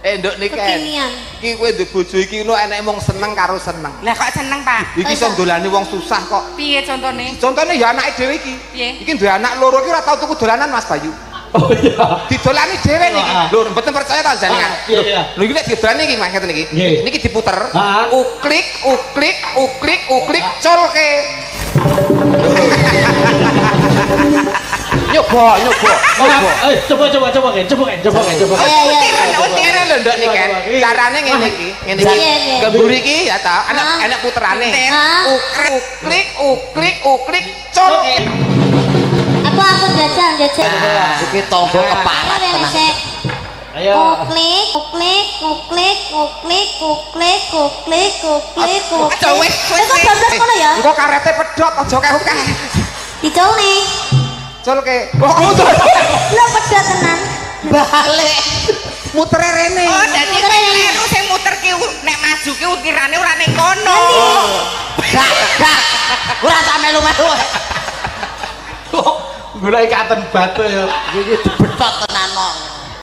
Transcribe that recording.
Nduk niki. Iki kowe nduk bojo iki ngono eneke mung seneng karo seneng. Lah kok seneng, Pak? Iki iso ndolani wong susah kok. Piye contone? Contone ya anake dhewe iki. Piye? Iki duwe anak loro iki ora tau tuku dolanan Mas Bayu. Oh iya. Didolani dhewe niki. Lho, mboten percaya ta jenengan. Iya. Lho iki nek didolani iki Mas ngeten iki. Niki diputer. Uklik, uklik, uklik, uklik, colke. Nyoba. Coba. Utire lho nduk niki. Carane ngene iki. Ngene iki. Gemburi iki ya ta. Enak puterane. Uklik, uklik, uklik, colke. Aku jajal. Iki tonggo keparat tenan. Ayo. Klik. Aduh, wis. Kok bablas ngono ya? Engko karete pedhot aja keh-keh. Dicul nih. Colke. Kok muter? Lo pedot tenan. Balik. Mutere rene. Oh, dadi kleru sing muter ki nek maju ki ukirane ora ning kono. Gak. Ora tak melu-melu. Golek ikaten batu ya. Iki dibetot tenan kok.